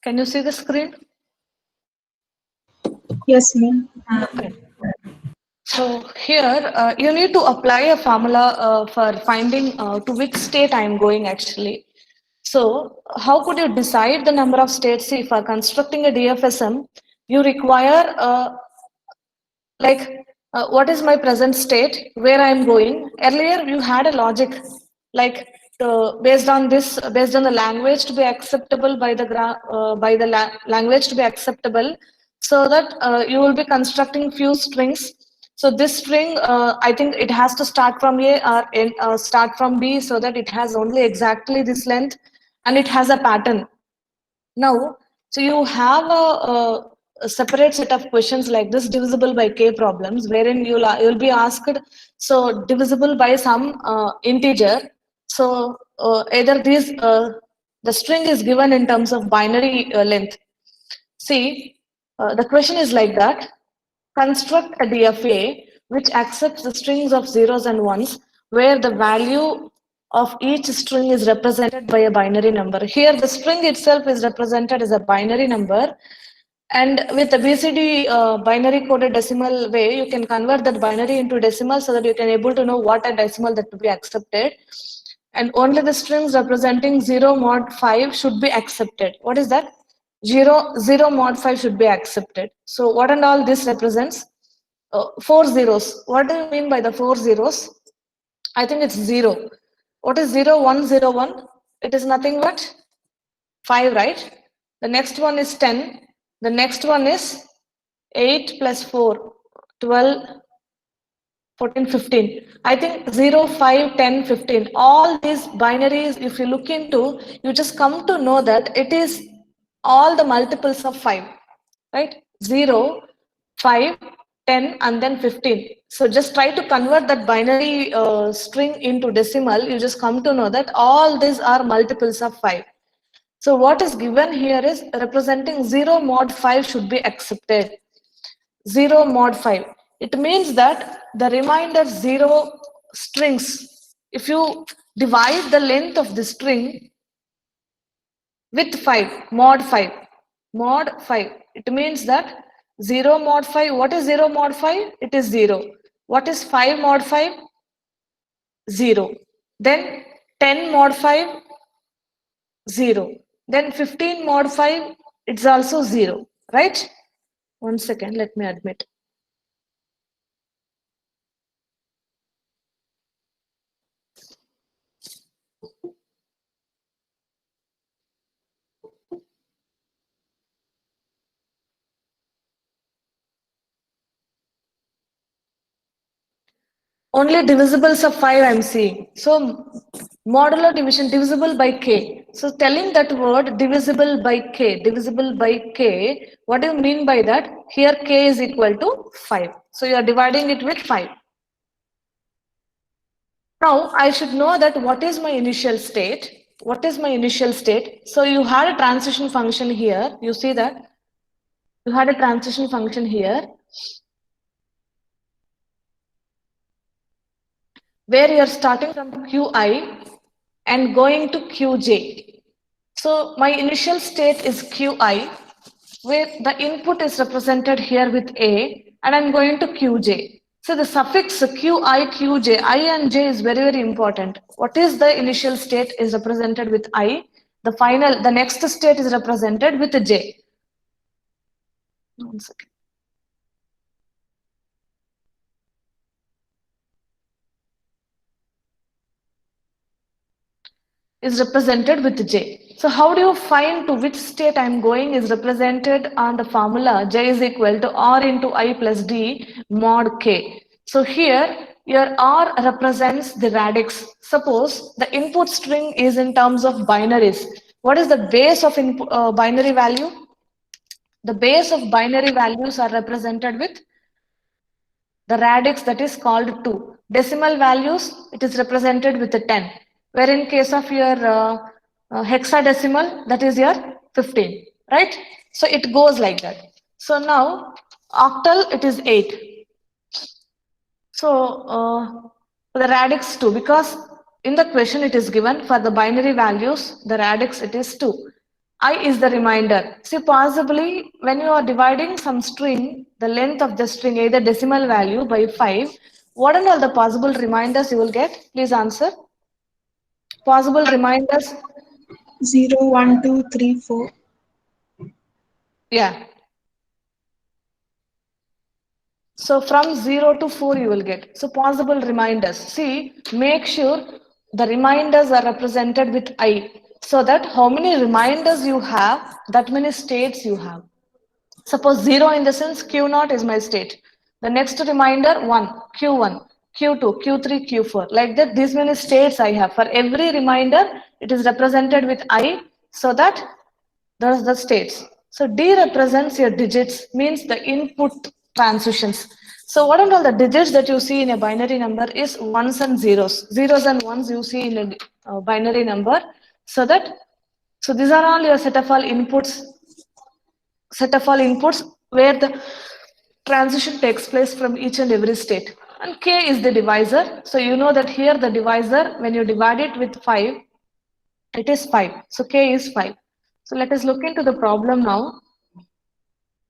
Can you see the screen? Yes, ma'am. Okay. So here you need to apply a formula for finding to which state I am going actually. So how could you decide the number of states? See, for constructing a DFSM, you require like what is my present state, where I am going. Earlier you had a logic like based on this, based on the language to be acceptable by the language to be acceptable, so that you will be constructing few strings. So this string, I think it has to start from A or start from B, so that it has only exactly this length and it has a pattern. Now, so you have a separate set of questions like this divisible by k problems, wherein you'll be asked, so divisible by some integer. So either these the string is given in terms of binary length. See, the question is like that. Construct a DFA which accepts the strings of zeros and ones where the value of each string is represented by a binary number. Here the string itself is represented as a binary number, and with the BCD binary coded decimal way, you can convert that binary into decimal so that you can able to know what a decimal that to be accepted. And only the strings representing 0 mod 5 should be accepted. What is that? 0 mod 5 should be accepted. So what and all this represents? Four zeros. What do you mean by the four zeros? I think it's zero. What is 0, 1, 0, 1? It is nothing but 5, right? The next one is 10. The next one is 8 plus 4, 12, 14, 15. I think 0, 5, 10, 15. All these binaries, if you look into, you just come to know that it is all the multiples of 5, right? 0, 5, 10, and then 15. So just try to convert that binary string into decimal. You just come to know that all these are multiples of 5. So what is given here is representing 0 mod 5 should be accepted. 0 mod 5. It means that the remainder 0 strings, if you divide the length of the string with 5, mod 5, it means that 0 mod 5, what is 0 mod 5? It is 0. What is 5 mod 5? 0. Then 10 mod 5, 0. Then 15 mod 5, it's also 0, right? One second, let me admit. Only divisibles of 5 I'm seeing. So modular division divisible by k. So telling that word divisible by k, what do you mean by that? Here k is equal to 5. So you are dividing it with 5. Now I should know that what is my initial state? What is my initial state? So you had a transition function here. You see that? You had a transition function here, where you're starting from Qi and going to Qj. So my initial state is Qi, where the input is represented here with A, and I'm going to Qj. So the suffix Qi, Qj, I and J is very, very important. What is the initial state is represented with I. The next state is represented with J. One second. Is represented with J. So how do you find to which state I'm going is represented on the formula J is equal to R into I plus D mod K. So here your R represents the radix. Suppose the input string is in terms of binaries. What is the base of binary value? The base of binary values are represented with the radix, that is called 2. Decimal values, it is represented with a 10. Where in case of your hexadecimal, that is your 15, right? So it goes like that. So now octal, it is 8. So the radix 2, because in the question it is given for the binary values, the radix it is 2. I is the reminder. See, possibly when you are dividing some string, the length of the string, either decimal value by 5, what are all the possible reminders you will get? Please answer. Possible reminders. 0, 1, 2, 3, 4. Yeah. So from 0 to 4 you will get. So possible reminders. See, make sure the reminders are represented with I, so that how many reminders you have, that many states you have. Suppose 0 in the sense Q0 is my state. The next reminder 1, Q1, Q2, Q3, Q4. Like that, these many states I have. For every reminder, it is represented with I, so that those are the states. So D represents your digits, means the input transitions. So what are all the digits that you see in a binary number is ones and zeros. Zeros and ones you see in a binary number. So that, so these are all your set of all inputs where the transition takes place from each and every state. And K is the divisor. So you know that here the divisor, when you divide it with 5, it is 5. So K is 5. So let us look into the problem now.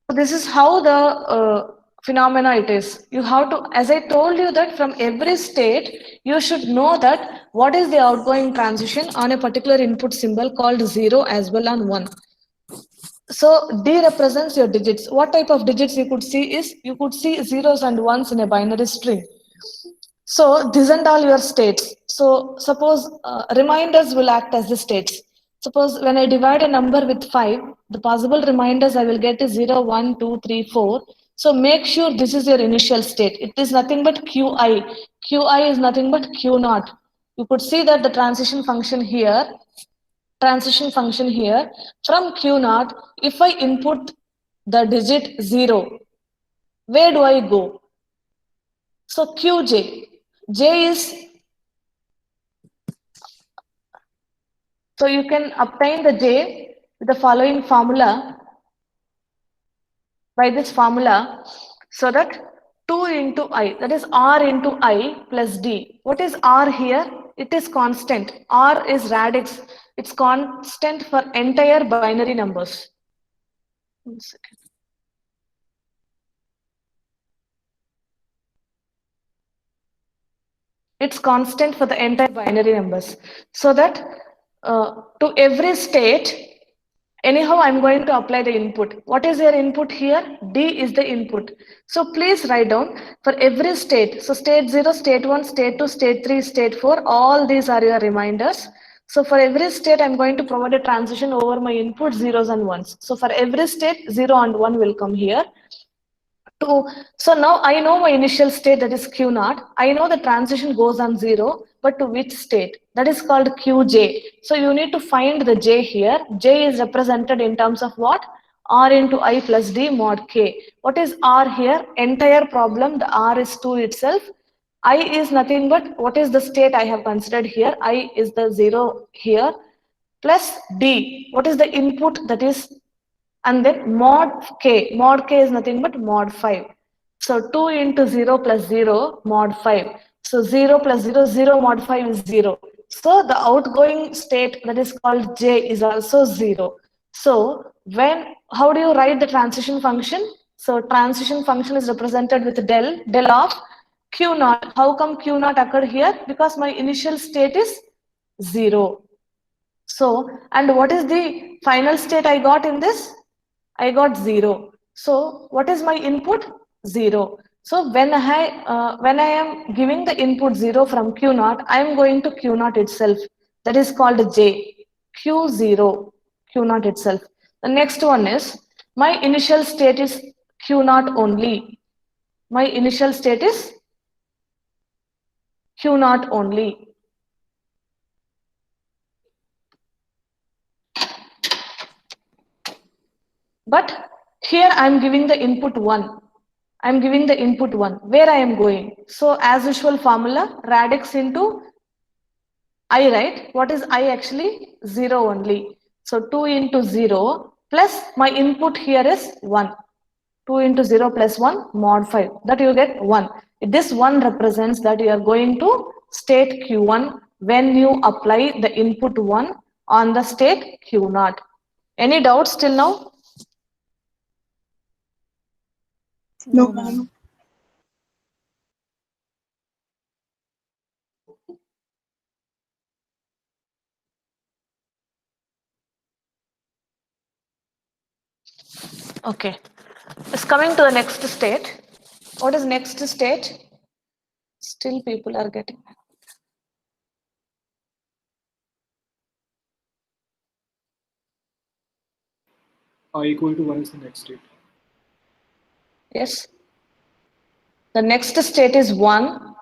So this is how the phenomena it is. You have to, as I told you that from every state, you should know that what is the outgoing transition on a particular input symbol called 0 as well as 1. So D represents your digits. What type of digits you could see is, you could see zeros and ones in a binary string. So these and all your states. So suppose reminders will act as the states. Suppose when I divide a number with 5, the possible reminders I will get is 0, 1, 2, 3, 4. So make sure this is your initial state. It is nothing but Qi. Qi is nothing but Q naught. You could see that the transition function here from Q naught, if I input the digit 0, where do I go? So Qj, J is, so you can obtain the J with the following formula, by this formula, so that 2 into I, that is R into I plus D. What is R here? It is constant. R is radix. It's constant for entire binary numbers. 1 second. It's constant for the entire binary numbers. So that to every state, anyhow, I'm going to apply the input. What is your input here? D is the input. So please write down for every state. So state 0, state 1, state 2, state 3, state 4, all these are your reminders. So for every state, I'm going to provide a transition over my input zeros and ones. So for every state, 0 and 1 will come here. So now I know my initial state, that is Q naught. I know the transition goes on 0, but to which state? That is called Qj. So you need to find the J here. J is represented in terms of what? R into I plus D mod K. What is R here? Entire problem, the R is 2 itself. I is nothing but, what is the state I have considered here? I is the 0 here, plus D. What is the input? That is, and then mod k is nothing but mod 5. So 2 into 0 plus 0 mod 5. So 0 plus 0, 0 mod 5 is 0. So the outgoing state, that is called J, is also 0. So when, how do you write the transition function? So transition function is represented with del of Q naught. How come Q naught occurred here? Because my initial state is 0. So, and what is the final state I got in this? I got 0. So, what is my input? 0. So, when I am giving the input 0 from Q naught, I am going to Q naught itself. That is called J. Q0, Q naught itself. The next one is, my initial state is Q naught only. My initial state is Q naught only. But here I am giving the input 1. I am giving the input 1. Where I am going? So as usual formula, radix into I, right? What is I actually? 0 only. So 2 into 0 plus my input here is 1. 2 into 0 plus 1 mod 5. That you get 1. This 1 represents that you are going to state Q1 when you apply the input 1 on the state Q0. Any doubts till now? No, ma'am. Okay. It's coming to the next state. What is next state? Still people are getting. I equal to 1 is the next state. Yes. The next state is 1.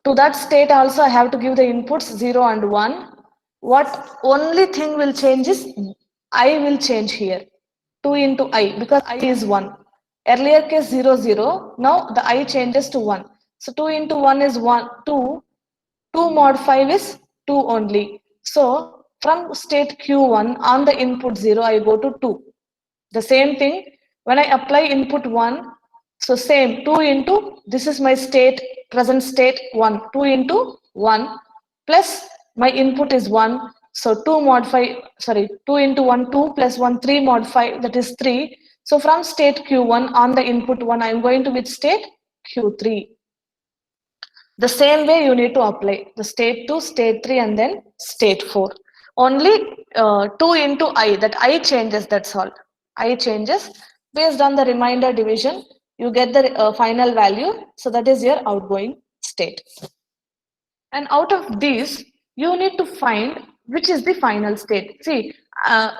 To that state also I have to give the inputs 0 and 1. What only thing will change is I will change here. 2 into I, because I is 1. Earlier case 0, 0. Now the I changes to 1. So 2 into 1 is 1, 2. 2 mod 5 is 2 only. So from state Q1 on the input 0, I go to 2. The same thing when I apply input 1, so same 2 into, this is my state, present state 1, 2 into 1 plus my input is 1. So 2 mod 5, sorry, 2 into 1, 2 plus 1, 3 mod 5, that is 3. So from state Q1 on the input 1, I am going to which state? Q3. The same way you need to apply the state 2, state 3 and then state 4. Only 2 into I, that I changes, that's all. I changes based on the remainder division, you get the final value. So that is your outgoing state. And out of these, you need to find which is the final state. See,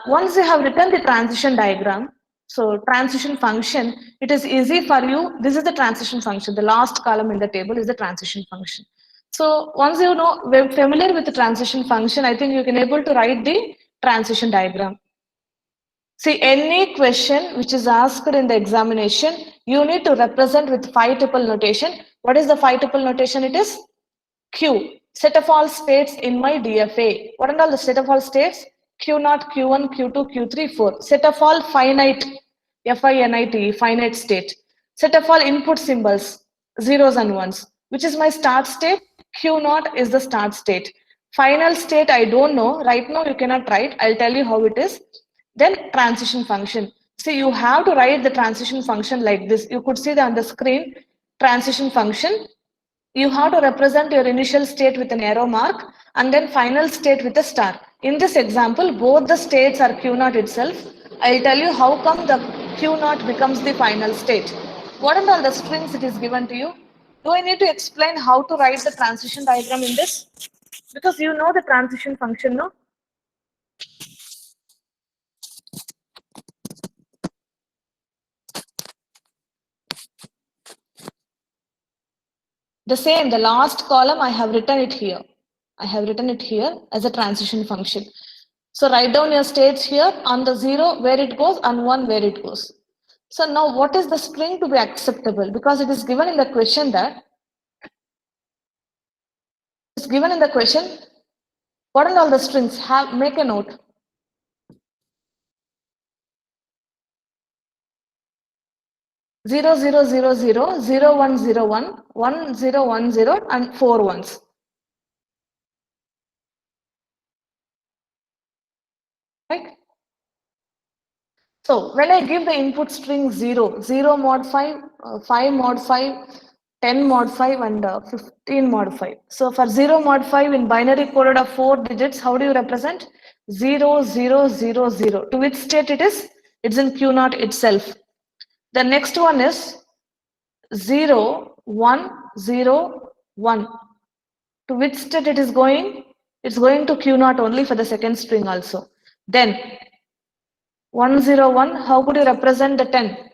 once you have written the transition diagram, so transition function, it is easy for you. This is the transition function. The last column in the table is the transition function. So once you know, we're familiar with the transition function, I think you can able to write the transition diagram. See, any question which is asked in the examination, you need to represent with 5 tuple notation. What is the 5 tuple notation? It is Q, set of all states in my DFA. What are all the set of all states? Q0, Q1, Q2, Q3, 4. Set of all finite, FINIT, finite state. Set of all input symbols, zeros and ones. Which is my start state? Q0 is the start state. Final state, I don't know. Right now, you cannot write. I'll tell you how it is. Then transition function. See, you have to write the transition function like this. You could see on the screen, transition function. You have to represent your initial state with an arrow mark and then final state with a star. In this example, both the states are Q0 itself. I'll tell you how come the Q0 becomes the final state. What are all the strings it is given to you? Do I need to explain how to write the transition diagram in this? Because you know the transition function, no? The same, the last column, I have written it here. I have written it here as a transition function. So write down your states here on the 0 where it goes and 1 where it goes. So now what is the string to be acceptable? Because it is given in the question that, it's given in the question, what are all the strings? Have, make a note. Zero, zero, zero, zero, 0, 1, 0, 1, 1, 0, 1, 0, and 4 ones. Right? So when I give the input string 0, 0 mod 5, 5 mod 5, 10 mod 5 and 15 mod 5. So for 0 mod 5 in binary coded of 4 digits, how do you represent? 0, 0, 0, 0. To which state it is? It's in Q0 itself. The next one is 0, 1, 0, 1. To which state it is going? It's going to Q0 only for the second string also. Then 101, how could you represent the 10?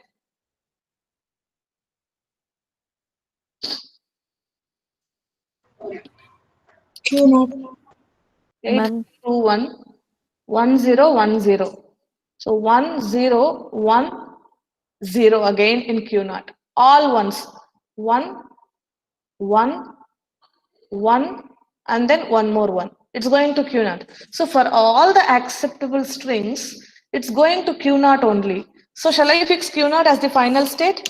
Q0. 8, 2, 1, 1, 0, 1, 0. So 1, 0, 1, 0 again in Q0. All ones. 1, 1, 1, and then one more 1. It's going to Q0. So for all the acceptable strings, it's going to Q0 only. So shall I fix Q0 as the final state?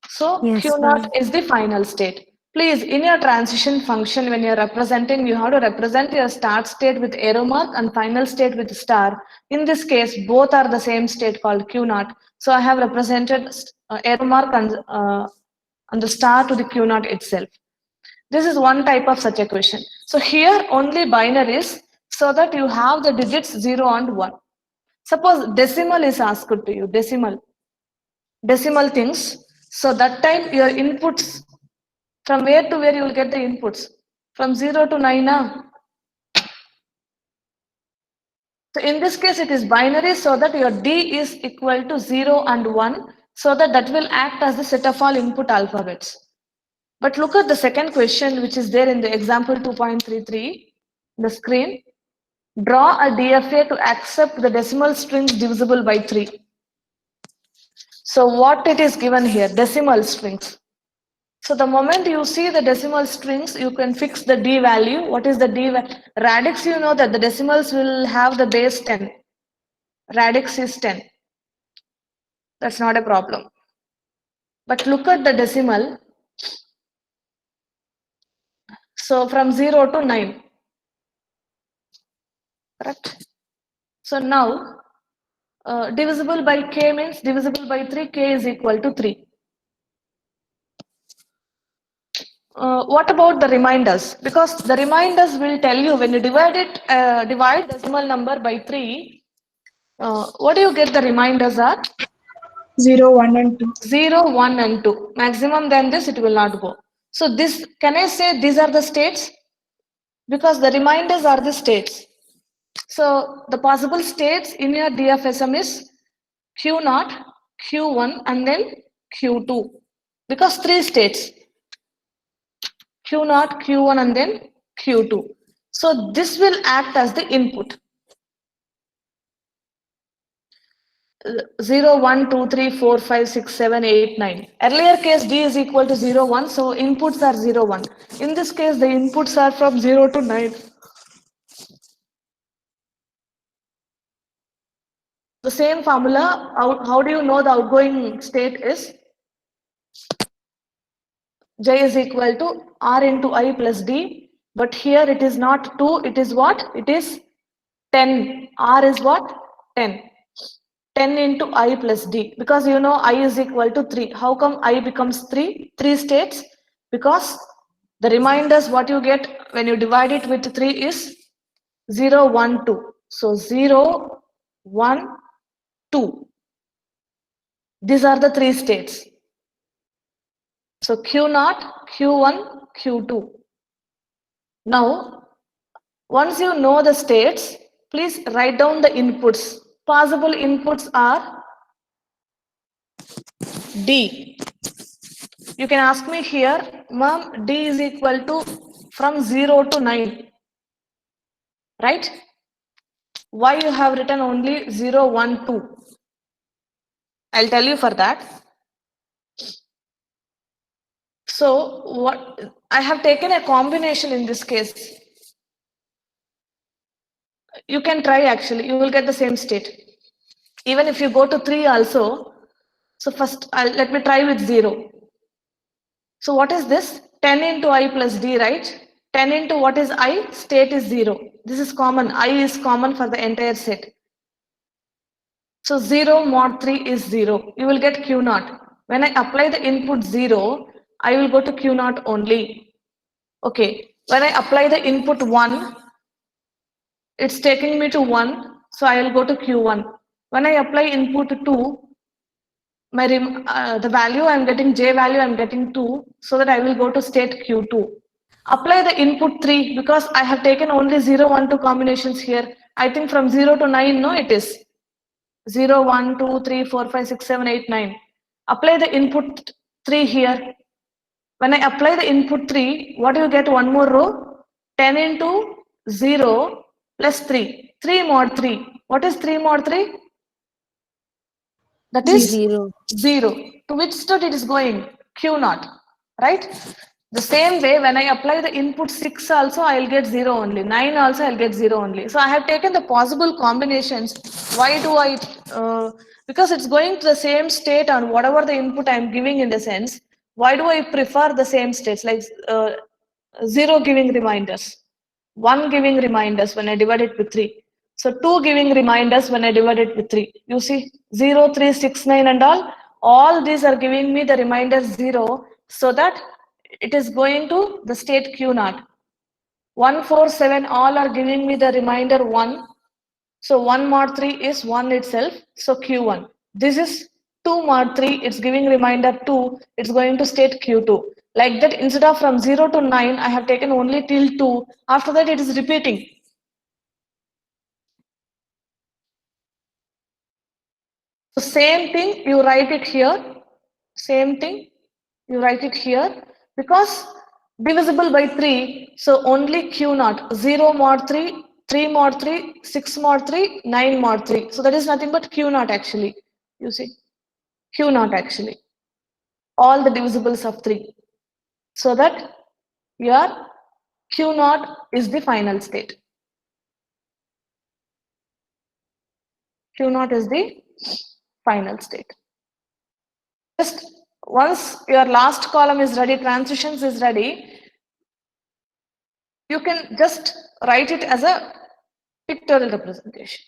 So Yes, Q0 ma'am. is the final state. Please, in your transition function, when you're representing, you have to represent your start state with arrow mark and final state with star. In this case, both are the same state called Q naught. So I have represented arrow mark and the star to the Q naught itself. This is one type of such a question. So here only binaries so that you have the digits 0 and 1. Suppose decimal is asked to you, decimal things. So that time your inputs, from where to where you will get the inputs? From 0 to 9. So in this case, it is binary so that your D is equal to 0 and 1, so that will act as the set of all input alphabets. But look at the second question, which is there in the example 2.33, the screen. Draw a DFA to accept the decimal strings divisible by 3. So what it is given here, decimal strings. So the moment you see the decimal strings, you can fix the D value. What is the D value? Radix, you know that the decimals will have the base 10. Radix is 10. That's not a problem. But look at the decimal. So from 0 to 9. Correct? So now, divisible by K means divisible by 3, K is equal to 3. What about the reminders? Because the reminders will tell you when you divide decimal number by 3, what do you get the reminders are? 0, 1 and 2. 0, 1 and 2. Maximum than this, it will not go. So this, can I say these are the states? Because the reminders are the states. So the possible states in your DFSM is Q0, Q1 and then Q2. Because 3 states. Q0, Q1 and then Q2. So this will act as the input. 0, 1, 2, 3, 4, 5, 6, 7, 8, 9. Earlier case D is equal to 0, 1. So inputs are 0, 1. In this case, the inputs are from 0 to 9. The same formula, how do you know the outgoing state is? J is equal to R into I plus D. But here it is not 2, it is what? It is 10. R is what? 10. 10 into I plus D. Because you know I is equal to 3. How come I becomes 3? 3 states. Because the reminders what you get when you divide it with 3 is 0, 1, 2. So 0, 1, 2. These are the 3 states. So Q0, Q1, Q2. Now, once you know the states, please write down the inputs. Possible inputs are D. You can ask me here, ma'am, D is equal to from 0 to 9. Right? Why you have written only 0, 1, 2? I'll tell you for that. So what I have taken a combination in this case. You can try actually, you will get the same state. Even if you go to 3 also. So first let me try with 0. So what is this? 10 into I plus D, right? 10 into what is I? State is 0. This is common. I is common for the entire set. So 0 mod 3 is 0. You will get Q0. When I apply the input 0, I will go to Q0 only. Okay. When I apply the input 1, it's taking me to 1. So I will go to Q1. When I apply input 2, the value I'm getting, J value I'm getting 2, so that I will go to state Q2. Apply the input 3 because I have taken only 0, 1, 2 combinations here. I think from 0 to 9, no, it is 0, 1, 2, 3, 4, 5, 6, 7, 8, 9. Apply the input 3 here. When I apply the input 3, what do you get? One more row. 10 into 0 plus 3. 3 mod 3. What is 3 mod 3? That is 0. 0. To which state it is going? Q0. Right? The same way, when I apply the input 6 also, I will get 0 only. 9 also, I will get 0 only. So I have taken the possible combinations. Why do I? Because it's going to the same state on whatever the input I am giving in the sense. Why do I prefer the same states like 0 giving reminders, 1 giving reminders when I divide it with 3. So 2 giving reminders when I divide it with 3. You see 0, 3, 6, 9 and all these are giving me the reminder 0, so that it is going to the state Q naught. 1, 4, 7 all are giving me the reminder 1. So 1 mod 3 is 1 itself, so Q1. This is 2 mod 3, it's giving reminder 2, it's going to state Q2. Like that, instead of from 0 to 9, I have taken only till 2. After that, it is repeating. So same thing, you write it here. Same thing, you write it here. Because divisible by 3, so only Q naught, 0 mod 3, 3 mod 3, 6 mod 3, 9 mod 3. So that is nothing but Q naught actually. You see, Q naught actually. All the divisibles of 3. So that your Q naught is the final state. Q naught is the final state. Just once your last column is ready, transitions is ready, you can just write it as a pictorial representation.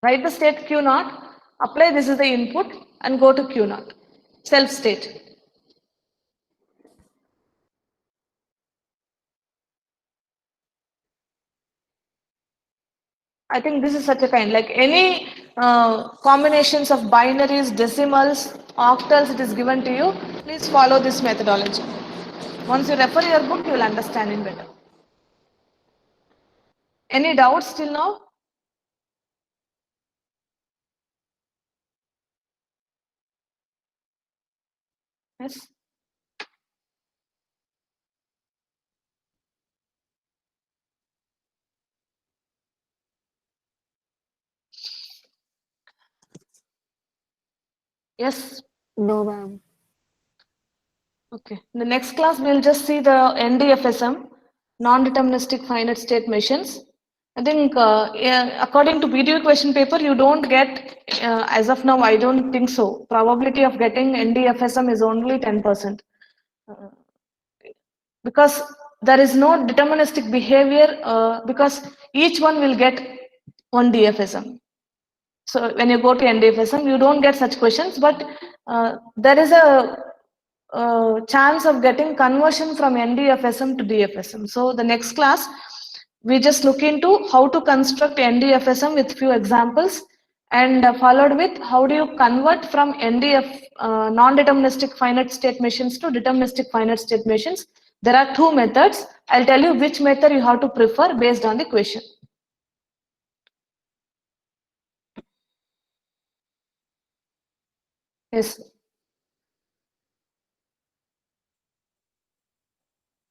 Write the state Q naught, apply this is the input, and go to Q naught, self state. I think this is such a kind, like any combinations of binaries, decimals, octals it is given to you, please follow this methodology. Once you refer your book, you will understand it better. Any doubts till now? Yes. Yes. No, ma'am. Okay. In the next class, we'll just see the NDFSM, non-deterministic finite state machines. I think yeah, according to video question paper, you don't get, as of now, I don't think so. Probability of getting NDFSM is only 10%. Because there is no deterministic behavior, because each one will get one DFSM. So when you go to NDFSM, you don't get such questions, but there is a chance of getting conversion from NDFSM to DFSM. So the next class, we just look into how to construct NDFSM with few examples, and followed with how do you convert from non-deterministic finite state machines to deterministic finite state machines. There are 2 methods. I'll tell you which method you have to prefer based on the question. Yes.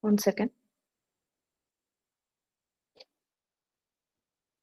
One second.